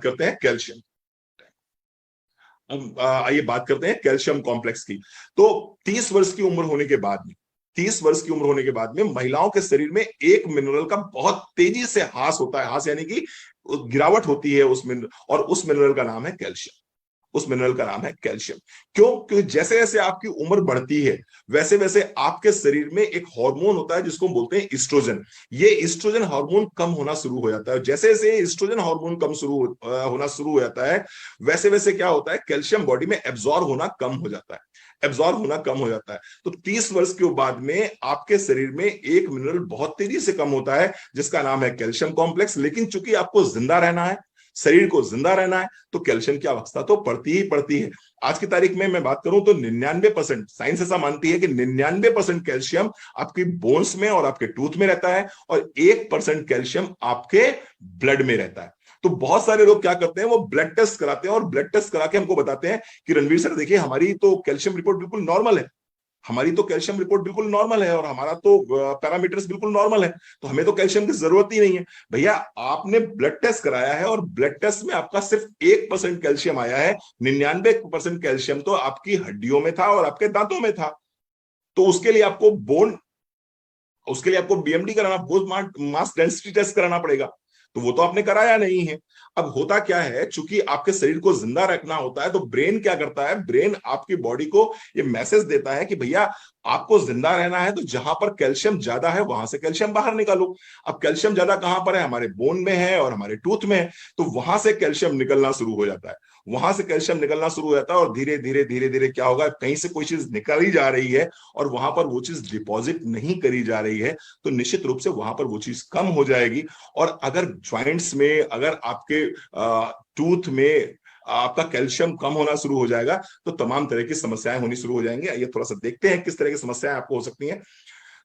करते हैं कैल्शियम। अब आइए बात करते हैं कैल्शियम कॉम्प्लेक्स की। तो 30 वर्ष की उम्र होने के बाद में 30 वर्ष की उम्र होने के बाद में महिलाओं के शरीर में एक मिनरल का बहुत तेजी से ह्रास होता है। ह्रास यानी कि गिरावट होती है उस मिनरल, और उस मिनरल का नाम है कैल्शियम। उस मिनरल का नाम है कैल्शियम। क्यों? क्योंकि जैसे जैसे आपकी उम्र बढ़ती है वैसे वैसे आपके शरीर में एक हार्मोन होता है जिसको हम बोलते हैं ईस्ट्रोजन। ये ईस्ट्रोजन हार्मोन कम होना शुरू हो जाता है। जैसे जैसे ईस्ट्रोजन हार्मोन होना शुरू हो जाता है, वैसे वैसे क्या होता है, कैल्शियम बॉडी में एब्जॉर्ब होना कम हो जाता है। एब्जॉर्ब होना कम हो जाता है। तो 30 वर्ष के बाद में आपके शरीर में एक मिनरल बहुत तेजी से कम होता है जिसका नाम है कैल्शियम कॉम्प्लेक्स। लेकिन चूंकि आपको जिंदा रहना है, शरीर को जिंदा रहना है, तो कैल्शियम की आवश्यकता तो पड़ती ही पड़ती है। आज की तारीख में मैं बात करूं तो 99%, साइंस ऐसा मानती है कि 99% कैल्शियम आपकी बोन्स में और आपके टूथ में रहता है, और 1% कैल्शियम आपके ब्लड में रहता है। तो बहुत सारे लोग क्या करते हैं, वो ब्लड टेस्ट कराते हैं और ब्लड टेस्ट करा के हमको बताते हैं कि रणवीर सर देखिए हमारी तो कैल्शियम रिपोर्ट बिल्कुल नॉर्मल है, हमारी तो कैल्शियम रिपोर्ट बिल्कुल नॉर्मल है, और हमारा तो पैरामीटर्स बिल्कुल नॉर्मल है, तो हमें तो कैल्शियम की जरूरत ही नहीं है। भैया आपने ब्लड टेस्ट कराया है और ब्लड टेस्ट में आपका सिर्फ 1% कैल्शियम आया है। 99% कैल्शियम तो आपकी हड्डियों में था और आपके दांतों में था। तो उसके लिए आपको बीएमडी कराना, बोन मास डेंसिटी टेस्ट कराना पड़ेगा। तो वो तो आपने कराया नहीं है। अब होता क्या है, चूंकि आपके शरीर को जिंदा रखना होता है, तो ब्रेन क्या करता है, ब्रेन आपकी बॉडी को ये मैसेज देता है कि भैया आपको जिंदा रहना है, तो जहां पर कैल्शियम ज्यादा है वहां से कैल्शियम बाहर निकालो। अब कैल्शियम ज्यादा कहां पर है, हमारे बोन में है और हमारे टूथ में है, तो वहां से कैल्शियम निकलना शुरू हो जाता है। वहां से कैल्शियम निकलना शुरू हो जाता है, और धीरे धीरे धीरे धीरे क्या होगा, कहीं से कोई चीज निकली जा रही है और वहां पर वो चीज डिपॉजिट नहीं करी जा रही है, तो निश्चित रूप से वहां पर वो चीज कम हो जाएगी। और अगर ज्वाइंट्स में, अगर आपके टूथ में आपका कैल्शियम कम होना शुरू हो जाएगा, तो तमाम तरह की समस्याएं होनी शुरू हो जाएंगी। आइए थोड़ा सा देखते हैं किस तरह की समस्याएं आपको हो सकती हैं।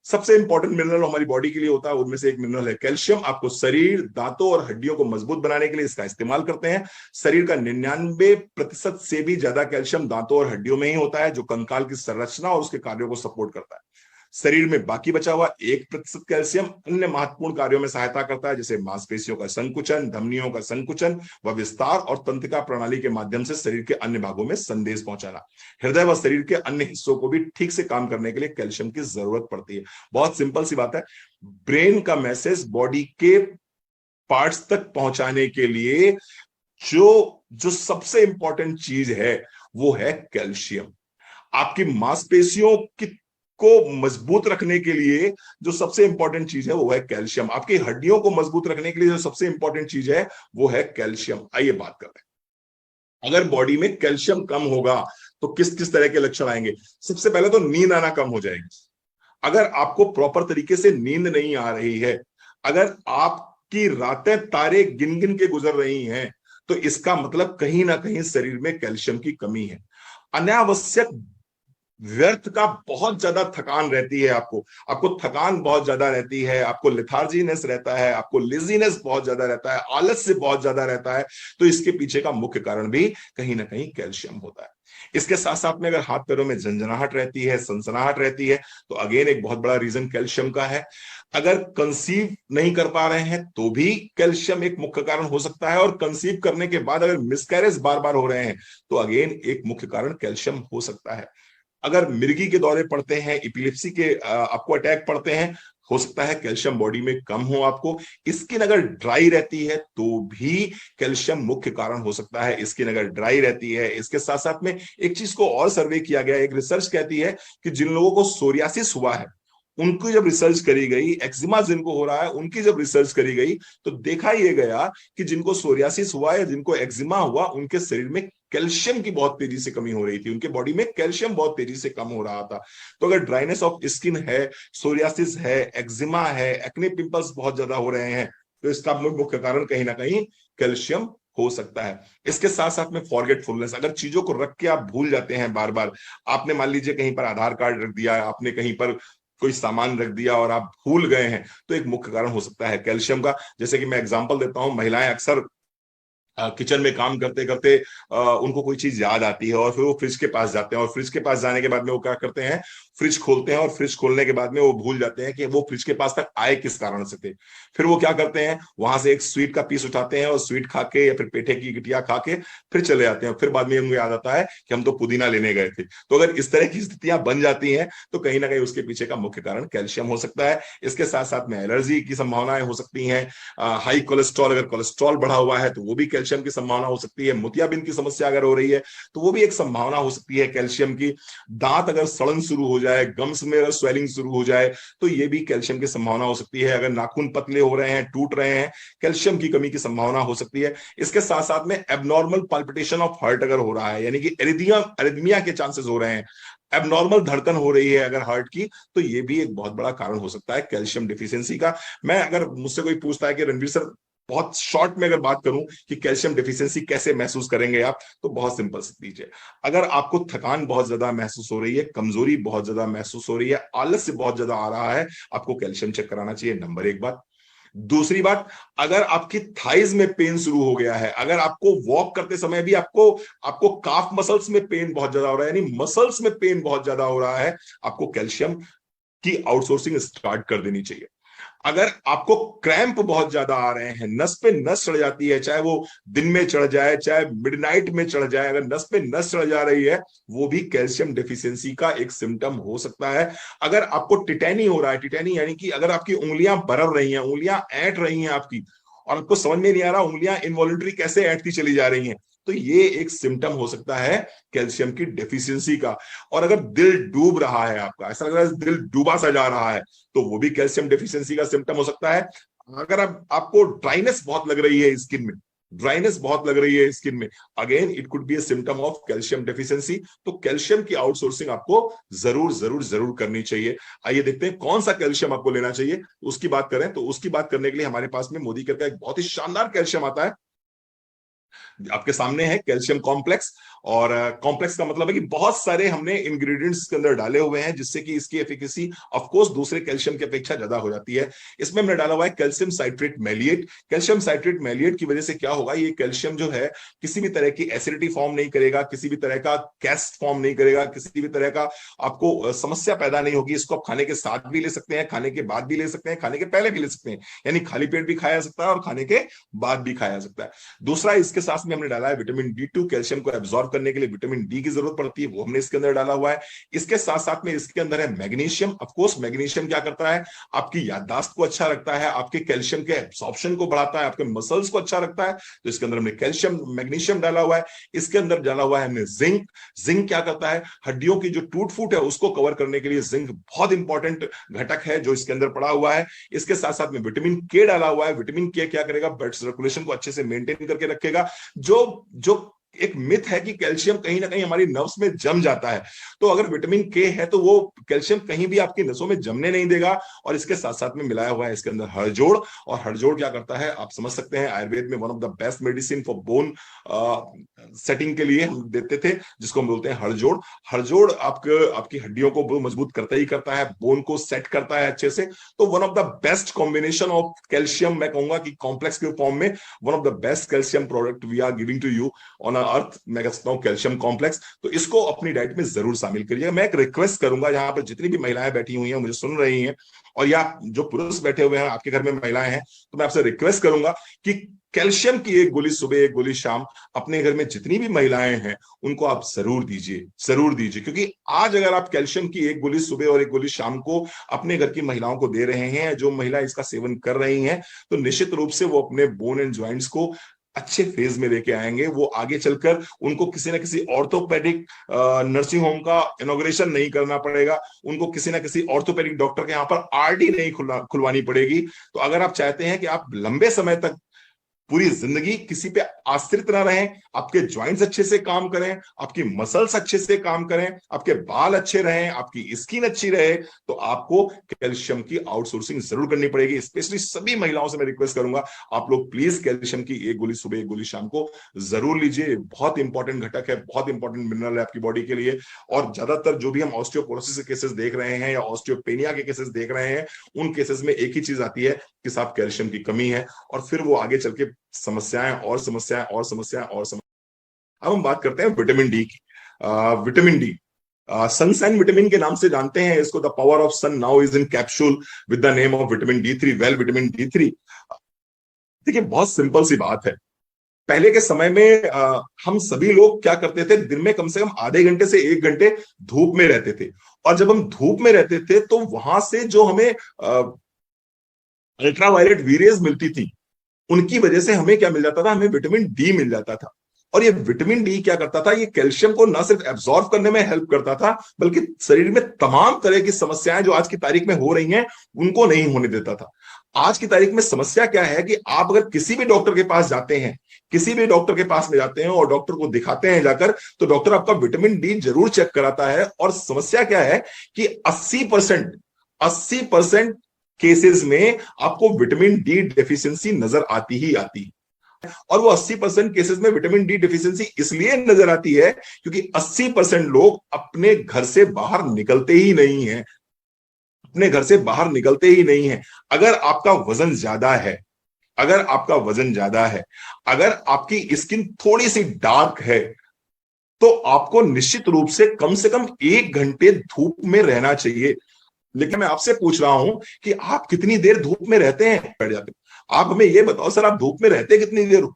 सबसे इंपॉर्टेंट मिनरल हमारी बॉडी के लिए होता है, उनमें से एक मिनरल है कैल्शियम। आपको शरीर, दांतों और हड्डियों को मजबूत बनाने के लिए इसका इस्तेमाल करते हैं। शरीर का 99% से भी ज्यादा कैल्शियम दांतों और हड्डियों में ही होता है, जो कंकाल की संरचना और उसके कार्यों को सपोर्ट करता है। शरीर में बाकी बचा हुआ 1% कैल्शियम अन्य महत्वपूर्ण कार्यों में सहायता करता है, जैसे मांसपेशियों का संकुचन, धमनियों का संकुचन व विस्तार, और तंत्रिका प्रणाली के माध्यम से शरीर के अन्य भागों में संदेश पहुंचाना। हृदय व शरीर के अन्य हिस्सों को भी ठीक से काम करने के लिए कैल्शियम की जरूरत पड़ती है। बहुत सिंपल सी बात है, ब्रेन का मैसेज बॉडी के पार्ट्स तक पहुंचाने के लिए जो जो सबसे इंपॉर्टेंट चीज है वो है कैल्शियम। आपकी मांसपेशियों की को मजबूत रखने के लिए जो सबसे इंपॉर्टेंट चीज है वो है कैल्शियम। आपकी हड्डियों को मजबूत रखने के लिए जो सबसे इंपॉर्टेंट चीज है वो है कैल्शियम। आइए बात करते हैं, अगर बॉडी में कैल्शियम कम होगा तो किस किस तरह के लक्षण आएंगे। सबसे पहले तो नींद आना कम हो जाएगी। अगर आपको प्रॉपर तरीके से नींद नहीं आ रही है, अगर आपकी रातें तारे गिन गिन के गुजर रही हैं, तो इसका मतलब कहीं ना कहीं शरीर में कैल्शियम की कमी है। अनावश्यक व्यर्थ का बहुत ज्यादा थकान रहती है, आपको आपको थकान बहुत ज्यादा रहती है, आपको लिथार्जीनेस रहता है, आपको लेजीनेस बहुत ज्यादा रहता है, आलस से बहुत ज्यादा रहता है, तो इसके पीछे का मुख्य कारण भी कहीं ना कहीं कैल्शियम होता है। इसके साथ साथ में अगर हाथ पैरों में झंझनाहट रहती है, सनसनाहट रहती है, तो अगेन एक बहुत बड़ा रीजन कैल्शियम का है। अगर कंसीव नहीं कर पा रहे हैं तो भी कैल्शियम एक मुख्य कारण हो सकता है, और कंसीव करने के बाद अगर मिसकैरेज बार बार हो रहे हैं तो अगेन एक मुख्य कारण कैल्शियम हो सकता है। अगर मिर्गी के दौरे पड़ते हैं, इपिलिप्सी के आपको अटैक पड़ते हैं, हो सकता है कैल्शियम बॉडी में कम हो आपको। स्किन अगर ड्राई रहती है तो भी कैल्शियम मुख्य कारण हो सकता है, स्किन अगर ड्राई रहती है। इसके साथ साथ में एक चीज को और सर्वे किया गया, एक रिसर्च कहती है कि जिन लोगों को सोरियासिस हुआ है उनको जब रिसर्च करी गई, एक्जिमा जिनको हो रहा है उनकी जब रिसर्च करी गई, तो देखा यह गया कि जिनको सोरियासिस हुआ या जिनको एक्जिमा हुआ उनके शरीर में कैल्शियम की बहुत तेजी से कमी हो रही थी, उनके बॉडी में कैल्शियम बहुत तेजी से कम हो रहा था। तो अगर ड्राइनेस ऑफ स्किन है, सोरियासिस है, एक्जिमा है, एक्ने पिंपल्स बहुत ज्यादा हो रहे हैं, तो इसका मुख्य कारण कहीं ना कहीं कैल्शियम हो सकता है। इसके साथ साथ में फॉरगेटफुलनेस, अगर चीजों को रख के आप भूल जाते हैं बार बार, आपने मान लीजिए कहीं पर आधार कार्ड रख दिया, आपने कहीं पर कोई सामान रख दिया और आप भूल गए हैं, तो एक मुख्य कारण हो सकता है कैल्शियम का। जैसे कि मैं एग्जांपल देता हूं, महिलाएं अक्सर किचन में काम करते करते उनको कोई चीज याद आती है और फिर वो फ्रिज के पास जाते हैं, और फ्रिज के पास जाने के बाद में वो क्या करते हैं, फ्रिज खोलते हैं, और फ्रिज खोलने के बाद में वो भूल जाते हैं कि वो फ्रिज के पास तक आए किस कारण से थे। फिर वो क्या करते हैं, वहां से एक स्वीट का पीस उठाते हैं और स्वीट खा के या फिर पेठे की गिटिया खा के फिर चले जाते हैं। फिर बाद में उनको याद आता है कि हम तो पुदीना लेने गए थे। तो अगर इस तरह की स्थितियां बन जाती हैं तो कहीं ना कहीं उसके पीछे का मुख्य कारण कैल्शियम हो सकता है। इसके साथ साथ में एलर्जी की संभावनाएं हो सकती हैं। हाई कोलेस्ट्रॉल, अगर कोलेस्ट्रॉल बढ़ा हुआ है तो वो भी कैल्शियम की संभावना हो सकती है। मोतियाबिंद की समस्या अगर हो रही है तो वो भी एक संभावना हो सकती है कैल्शियम की। दांत अगर सड़न शुरू हो जाए, गम्स में अगर स्वेलिंग शुरू हो जाए तो ये भी कैल्शियम की संभावना हो सकती है। अगर नाखून पतले हो रहे हैं, टूट रहे हैं, कैल्शियम की कमी की संभावना हो सकती है। इसके साथ साथ में एबनॉर्मल पाल्पिटेशन ऑफ हार्ट अगर हो रहा है, यानी कि एरिथमिया के चांसेस हो रहे हैं, एबनॉर्मल धड़कन हो रही है अगर हार्ट की, तो ये भी एक बहुत बड़ा कारण हो सकता है कैल्शियम डिफिशियंसी का। मैं, अगर मुझसे कोई पूछता है कि रणवीर सर, बहुत शॉर्ट में अगर बात करूं कि कैल्शियम डिफिशियंसी कैसे महसूस करेंगे आप, तो बहुत सिंपल सी चीज है। अगर आपको थकान बहुत ज्यादा महसूस हो रही है, कमजोरी बहुत ज्यादा महसूस हो रही है, आलस्य बहुत ज्यादा आ रहा है, आपको कैल्शियम चेक कराना चाहिए, नंबर एक बात। दूसरी बात, अगर आपकी थाइज में पेन शुरू हो गया है, अगर आपको वॉक करते समय भी आपको आपको काफ मसल्स में पेन बहुत ज्यादा हो रहा है, यानी मसल्स में पेन बहुत ज्यादा हो रहा है, आपको कैल्शियम की आउटसोर्सिंग स्टार्ट कर देनी चाहिए। अगर आपको क्रैम्प बहुत ज्यादा आ रहे हैं, नस पे नस चढ़ जाती है, चाहे वो दिन में चढ़ जाए चाहे मिडनाइट में चढ़ जाए, अगर नस पे नस चढ़ जा रही है, वो भी कैल्शियम डेफिशिएंसी का एक सिम्टम हो सकता है। अगर आपको टिटैनी हो रहा है, टिटैनी यानी कि अगर आपकी उंगलियां बरल रही हैं, उंगलियां ऐंठ रही हैं आपकी, और आपको समझ में नहीं आ रहा उंगलियां इनवॉलंटरी कैसे ऐंठती चली जा रही हैं, तो ये एक सिम्टम हो सकता है कैल्शियम की डेफिशिएंसी का। और अगर दिल डूब रहा है आपका, ऐसा लग रहा है दिल डूबा सा जा रहा है, तो वो भी कैल्शियम डेफिशिएंसी का सिम्टम हो सकता है। अगर आपको ड्राइनेस बहुत लग रही है स्किन में, ड्राइनेस बहुत लग रही है स्किन में, again it could be A symptom of calcium deficiency. तो कैल्शियम की आउटसोर्सिंग आपको जरूर जरूर जरूर करनी चाहिए। आइए देखते हैं कौन सा कैल्शियम आपको लेना चाहिए, उसकी बात करें। तो उसकी बात करने के लिए हमारे पास में मोदी का एक बहुत ही शानदार कैल्शियम आता है, आपके सामने है कैल्शियम कॉम्प्लेक्स। और कॉम्प्लेक्स का मतलब है कि बहुत सारे हमने इंग्रेडिएंट्स के अंदर डाले हुए हैं जिससे कि इसकी एफिकेसी ऑफ कोर्स दूसरे कैल्शियम की अपेक्षा ज्यादा हो जाती है। इसमें हमने डाला हुआ है कैल्शियम साइट्रेट मैलिएट। कैल्शियम साइट्रेट मैलिएट की वजह से क्या होगा, ये कैल्शियम जो है किसी भी तरह की एसिडिटी फॉर्म नहीं करेगा, किसी भी तरह का कैस्ट फॉर्म नहीं करेगा, किसी भी तरह का आपको समस्या पैदा नहीं होगी। इसको आप खाने के साथ भी ले सकते हैं, खाने के बाद भी ले सकते हैं, खाने के पहले भी ले सकते हैं, यानी खाली पेट भी खाया जा सकता है और खाने के बाद भी खाया जा सकता है। दूसरा, इसके साथ में हमने डाला है विटामिन D2। कैल्शियम को एब्जॉर्ब करने के लिए विटामिन डी की जरूरत पड़ती है, वो हमने इसके अंदर डाला हुआ है। इसके साथ साथ में इसके अंदर है मैग्नीशियम। ऑफ कोर्स मैग्नीशियम क्या करता है, आपकी याददाश्त को अच्छा रखता है, आपके कैल्शियम के एब्सॉर्प्शन को बढ़ाता है, आपके मसल्स को अच्छा रखता है। तो इसके अंदर हमने कैल्शियम मैग्नीशियम डाला हुआ है। इसके अंदर डाला हुआ है हमने जिंक। जिंक क्या करता है, हड्डियों की जो टूट फूट है उसको कवर करने के लिए जिंक बहुत इंपॉर्टेंट घटक है जो इसके अंदर पड़ा हुआ है। इसके साथ साथ में विटामिन के डाला हुआ है। विटामिन के क्या करेगा, ब्लड सर्कुलेशन को अच्छे से मेंटेन करके रखेगा। जो जो एक मिथ है कि कैल्शियम कहीं ना कहीं हमारी नर्व्स में जम जाता है, तो अगर विटामिन के है तो वो कैल्शियम कहीं भी आपकी नसों में जमने नहीं देगा। और इसके साथ साथ में मिलाया हुआ है इसके अंदर हड़जोड़। और हड़जोड़ क्या करता है, आप समझ सकते हैं, आयुर्वेद में one of the best medicine for bone setting के लिए हम देते थे, जिसको हम बोलते हैं हड़जोड़। हड़जोड़ आपकी हड्डियों को मजबूत करता ही करता है, बोन को सेट करता है अच्छे से। तो one of the best combination of calcium, मैं कहूंगा कि कॉम्प्लेक्स के फॉर्म में one of the best calcium product we are giving to you on earth, मैं कह सकता हूं कैल्शियम कॉम्प्लेक्स। तो इसको अपनी डाइट में जरूर शामिल करिएगा। मैं एक रिक्वेस्ट करूंगा, यहाँ पर जितनी भी महिलाएं बैठी हुई हैं मुझे सुन रही हैं, और या जो पुरुष बैठे हुए हैं आपके घर में महिलाएं हैं, तो मैं आपसे रिक्वेस्ट करूंगा कि कैल्शियम की एक गोली सुबह, एक गोली शाम, अपने घर में जितनी भी महिलाएं हैं उनको आप जरूर दीजिए, जरूर दीजिए। क्योंकि आज अगर आप कैल्शियम की एक गोली सुबह और एक गोली शाम को अपने घर की महिलाओं को दे रहे हैं, जो महिला इसका सेवन कर रही हैं, तो निश्चित रूप से वो अपने बोन एंड ज्वाइंट्स को अच्छे फेज में लेके आएंगे। वो आगे चलकर उनको किसी ना किसी ऑर्थोपेडिक नर्सिंग होम का इनॉग्रेशन नहीं करना पड़ेगा, उनको किसी ना किसी ऑर्थोपेडिक डॉक्टर के यहाँ पर आरडी नहीं खुलवानी पड़ेगी। तो अगर आप चाहते हैं कि आप लंबे समय तक, पूरी जिंदगी किसी पे आश्रित ना रहें, आपके ज्वाइंट्स अच्छे से काम करें, आपकी मसल्स अच्छे से काम करें, आपके बाल अच्छे रहें, आपकी स्किन अच्छी रहे, तो आपको कैल्शियम की आउटसोर्सिंग जरूर करनी पड़ेगी। स्पेशली सभी महिलाओं से मैं रिक्वेस्ट करूंगा, आप लोग प्लीज कैल्शियम की एक गोली सुबह, एक गोली शाम को जरूर लीजिए। बहुत इंपॉर्टेंट घटक है, बहुत इंपॉर्टेंट मिनरल है आपकी बॉडी के लिए। और ज्यादातर जो भी हम ऑस्टियोपोरोसिस के केसेस देख रहे हैं या ऑस्टियोपेनिया के केसेस देख रहे हैं, उन केसेस में एक ही चीज आती है कि साहब कैल्शियम की कमी है, और फिर वो आगे चल के समस्याएं और समस्याएं और समस्याएं और समस्याएं। अब हम बात करते हैं विटामिन डी की। विटामिन डी सनसाइन विटामिन के नाम से जानते हैं इसको। The power of sun now is in capsule with the name of vitamin D 3। Well, vitamin D 3 देखिए बहुत सिंपल सी बात है। पहले के समय में हम सभी लोग क्या करते थे, दिन में कम से कम आधे घंटे से 1 घंटे धूप में रहते थे। और जब हम धूप में रहते थे तो वहां से जो हमें अल्ट्रावायलेट वीरेज मिलती थी, उनकी वजह से हमें क्या मिल जाता था, हमें विटामिन डी मिल जाता था। और ये विटामिन डी क्या करता था, ये कैल्शियम को न सिर्फ एब्जॉर्ब करने में हेल्प करता था, बल्कि शरीर में तमाम तरह की समस्याएं जो आज की तारीख में हो रही हैं उनको नहीं होने देता था। आज की तारीख में समस्या क्या है कि आप अगर किसी भी डॉक्टर के पास जाते हैं, किसी भी डॉक्टर के पास में जाते हैं और डॉक्टर को दिखाते हैं जाकर, तो डॉक्टर आपका विटामिन डी जरूर चेक कराता है। और समस्या क्या है कि 80% केसेस में आपको विटामिन डी डेफिशिएंसी नजर आती ही आती है। और वो 80% केसेस में विटामिन डी डेफिशिएंसी इसलिए नजर आती है क्योंकि 80% लोग अपने घर से बाहर निकलते ही नहीं है, अपने घर से बाहर निकलते ही नहीं है। अगर आपका वजन ज्यादा है, अगर आपका वजन ज्यादा है, अगर आपकी स्किन थोड़ी सी डार्क है, तो आपको निश्चित रूप से कम 1 घंटे धूप में रहना चाहिए। लेकिन मैं आपसे पूछ रहा हूं कि आप कितनी देर धूप में रहते हैं, बैठ जाते हैं। आप हमें यह बताओ सर, आप धूप में रहते कितनी देर हो?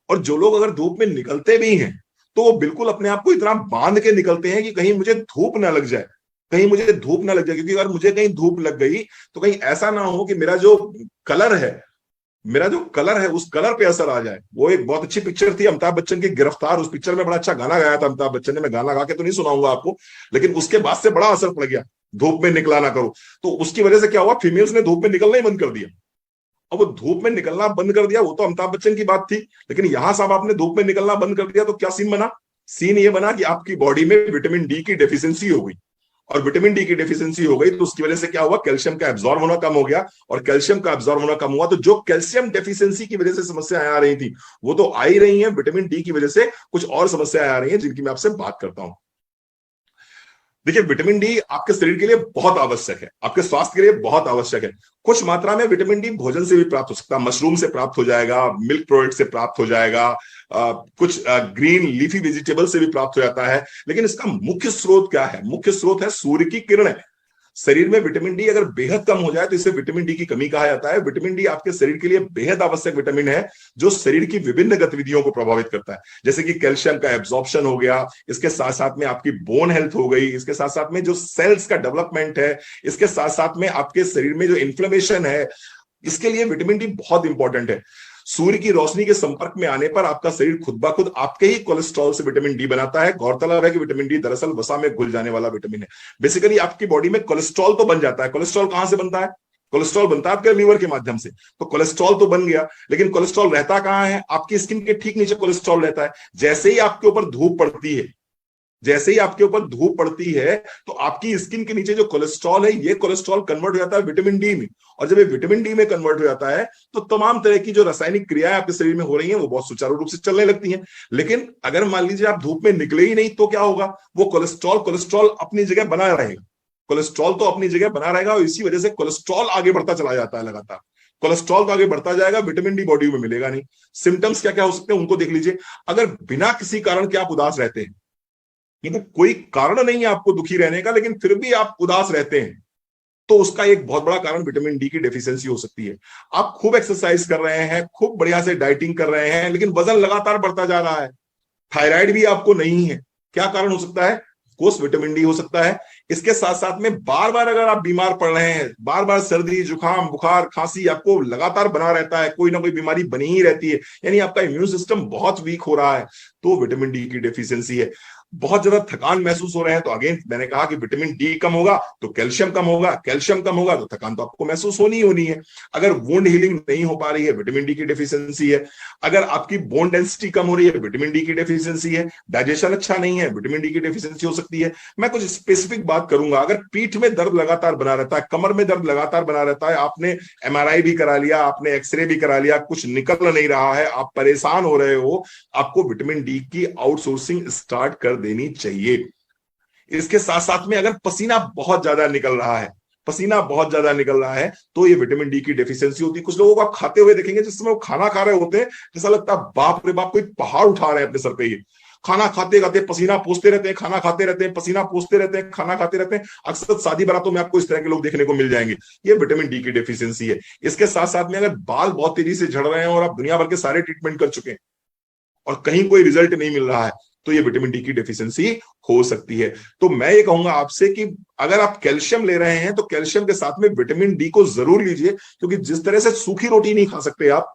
और जो लोग अगर धूप में निकलते भी हैं तो वो बिल्कुल अपने आप को इतना बांध के निकलते हैं कि कहीं मुझे धूप ना लग जाए, कहीं मुझे धूप ना लग जाए। क्योंकि अगर मुझे कहीं धूप लग गई तो कहीं ऐसा ना हो कि मेरा जो कलर है उस कलर पे असर आ जाए। वो एक बहुत अच्छी पिक्चर थी अमिताभ बच्चन की, गिरफ्तार। उस पिक्चर में बड़ा अच्छा गाना गाया था अमिताभ बच्चन ने। मैं गाना गा के तो नहीं सुनाऊंगा आपको, लेकिन उसके बाद से बड़ा असर पड़ गया, धूप में निकला ना करो। तो उसकी वजह से क्या हुआ, फीमेल्स ने धूप में निकलना ही बंद कर दिया। अब वो धूप में निकलना बंद कर दिया, वो तो अमिताभ बच्चन की बात थी। लेकिन यहां साहब आपने धूप में निकलना बंद कर दिया तो क्या सीन बना? सीन ये बना कि आपकी बॉडी में विटामिन डी की डेफिशिएंसी हो गई। और विटामिन डी की डेफिशिएंसी हो गई तो उसकी वजह से क्या हुआ, कैल्शियम का एब्जॉर्ब होना कम हो गया। और कैल्शियम का एब्जॉर्ब होना कम हुआ तो जो कैल्शियम डेफिशिएंसी की वजह से समस्याएं आ रही थी वो तो आ ही रही हैं, विटामिन डी की वजह से कुछ और समस्याएं आ रही हैं जिनकी मैं आपसे बात करता हूं। देखिए, विटामिन डी आपके शरीर के लिए बहुत आवश्यक है, आपके स्वास्थ्य के लिए बहुत आवश्यक है। कुछ मात्रा में विटामिन डी भोजन से भी प्राप्त हो सकता है, मशरूम से प्राप्त हो जाएगा, मिल्क प्रोडक्ट से प्राप्त हो जाएगा, कुछ ग्रीन लीफी वेजिटेबल से भी प्राप्त हो जाता है। लेकिन इसका मुख्य स्रोत क्या है? मुख्य स्रोत है सूर्य की किरणें। शरीर में विटामिन डी अगर बेहद कम हो जाए तो इसे विटामिन डी की कमी कहा जाता है। विटामिन डी आपके शरीर के लिए बेहद आवश्यक विटामिन है जो शरीर की विभिन्न गतिविधियों को प्रभावित करता है, जैसे कि कैल्शियम का एब्जॉर्प्शन हो गया, इसके साथ साथ में आपकी बोन हेल्थ हो गई, इसके साथ साथ में जो सेल्स का डेवलपमेंट है, इसके साथ साथ में आपके शरीर में जो इन्फ्लेमेशन है, इसके लिए विटामिन डी बहुत इंपॉर्टेंट है। सूर्य की रोशनी के संपर्क में आने पर आपका शरीर खुद ब खुद आपके ही कोलेस्ट्रॉल से विटामिन डी बनाता है। गौरतलब है कि विटामिन डी दरअसल वसा में घुल जाने वाला विटामिन है। बेसिकली आपकी बॉडी में कोलेस्ट्रॉल तो बन जाता है। कोलेस्ट्रॉल कहां से बनता है? कोलेस्ट्रॉल बनता है आपके लीवर के माध्यम से। तो कोलेस्ट्रॉल तो बन गया, लेकिन कोलेस्ट्रॉल रहता कहां है? आपकी स्किन के ठीक नीचे कोलेस्ट्रॉल रहता है। जैसे ही आपके ऊपर धूप पड़ती है, जैसे ही आपके ऊपर धूप पड़ती है तो आपकी स्किन के नीचे जो कोलेस्ट्रॉल है, ये कोलेस्ट्रॉल कन्वर्ट हो जाता है विटामिन डी में। और जब ये विटामिन डी में कन्वर्ट हो जाता है तो तमाम तरह की जो रासायनिक क्रियाएं आपके शरीर में हो रही हैं वो बहुत सुचारू रूप से चलने लगती हैं। लेकिन अगर मान लीजिए आप धूप में निकले ही नहीं तो क्या होगा? वो कोलेस्ट्रॉल अपनी जगह बना रहेगा। कोलेस्ट्रॉल तो अपनी जगह बना रहेगा और इसी वजह से कोलेस्ट्रॉल आगे बढ़ता चला जाता है लगातार। कोलेस्ट्रॉल तो आगे बढ़ता जाएगा, विटामिन डी बॉडी में मिलेगा नहीं। सिम्टम्स क्या क्या हो सकते हैं उनको देख लीजिए। अगर बिना किसी कारण के आप उदास रहते हैं, तो कोई कारण नहीं है आपको दुखी रहने का, लेकिन फिर भी आप उदास रहते हैं, तो उसका एक बहुत बड़ा कारण विटामिन डी की डेफिशिएंसी हो सकती है। आप खूब एक्सरसाइज कर रहे हैं, खूब बढ़िया से डाइटिंग कर रहे हैं, लेकिन वजन लगातार बढ़ता जा रहा है, थायराइड भी आपको नहीं है, क्या कारण हो सकता है? कोर्स विटामिन डी हो सकता है। इसके साथ साथ में बार बार अगर आप बीमार पड़ रहे हैं, बार बार सर्दी जुकाम बुखार खांसी आपको लगातार बना रहता है, कोई ना कोई बीमारी बनी ही रहती है, यानी आपका इम्यून सिस्टम बहुत वीक हो रहा है, तो विटामिन डी की डेफिशिएंसी है। बहुत ज्यादा थकान महसूस हो रहे हैं तो अगेन मैंने कहा कि विटामिन डी कम होगा तो कैल्शियम कम होगा, कैल्शियम कम होगा तो थकान तो आपको महसूस होनी ही होनी है। अगर वुंड हीलिंग नहीं हो पा रही है, विटामिन डी की डेफिशिएंसी है। अगर आपकी बोन डेंसिटी कम हो रही है, विटामिन डी की डेफिशिएंसी है। डाइजेशन अच्छा नहीं है, विटामिन डी की डेफिशिएंसी हो सकती है। मैं कुछ स्पेसिफिक बात करूंगा। अगर पीठ में दर्द लगातार बना रहता है, कमर में दर्द लगातार बना रहता है, आपने एमआरआई भी करा लिया, आपने एक्सरे भी करा लिया, कुछ निकल नहीं रहा है, आप परेशान हो रहे हो, आपको विटामिन डी की आउटसोर्सिंग स्टार्ट कर देनी चाहिए। इसके साथ साथ में अगर पसीना बहुत ज्यादा निकल रहा है, पसीना बहुत ज्यादा निकल रहा है, तो ये विटामिन डी की डेफिशिएंसी होती है। कुछ लोगों को आप खाते हुए देखेंगे, जिस समय वो खाना खा रहे होते हैं, जैसा लगता है बाप रे बाप कोई पहाड़ उठा रहे हैं अपने सर पे ही। खाना खाते खाते पसीना पोंछते रहते हैं, खाना खाते रहते हैं, पसीना पोंछते रहते हैं, खाना खाते रहते हैं। अक्सर शादी बारातों में आपको इस तरह के लोग देखने को मिल जाएंगे। ये विटामिन डी की डेफिशिएंसी है। इसके साथ साथ में अगर बाल बहुत तेजी से झड़ रहे हैं और आप दुनिया भर के सारे ट्रीटमेंट कर चुके हैं और कहीं कोई रिजल्ट नहीं मिल रहा है, तो ये विटामिन डी की डेफिशिएंसी हो सकती है। तो मैं ये कहूंगा आपसे कि अगर आप कैल्शियम ले रहे हैं तो कैल्शियम के साथ में विटामिन डी को जरूर लीजिए, क्योंकि जिस तरह से सूखी रोटी नहीं खा सकते आप,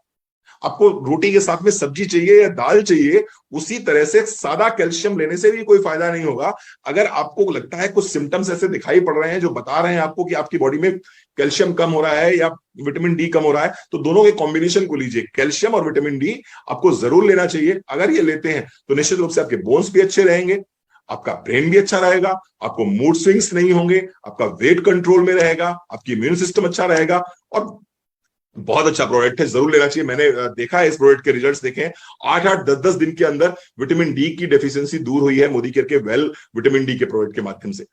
आपको रोटी के साथ में सब्जी चाहिए या दाल चाहिए, उसी तरह से सादा कैल्शियम लेने से भी कोई फायदा नहीं होगा। अगर आपको लगता है कुछ सिम्टम्स ऐसे दिखाई पड़ रहे हैं जो बता रहे हैं आपको कि आपकी बॉडी में कैल्शियम कम हो रहा है या विटामिन डी कम हो रहा है, तो दोनों के कॉम्बिनेशन को लीजिए। कैल्शियम और विटामिन डी आपको जरूर लेना चाहिए। अगर ये लेते हैं तो निश्चित रूप से आपके बोन्स भी अच्छे रहेंगे, आपका ब्रेन भी अच्छा रहेगा, आपको मूड स्विंग्स नहीं होंगे, आपका वेट कंट्रोल में रहेगा, आपकी इम्यून सिस्टम अच्छा रहेगा। और बहुत अच्छा प्रोडक्ट है, जरूर लेना चाहिए। मैंने देखा है, इस प्रोडक्ट के रिजल्ट्स देखे हैं। 8-8, 10-10 दिन के अंदर विटामिन डी की डेफिशिएंसी दूर हुई है मोदी केयर के वेल विटामिन डी के प्रोडक्ट के माध्यम से।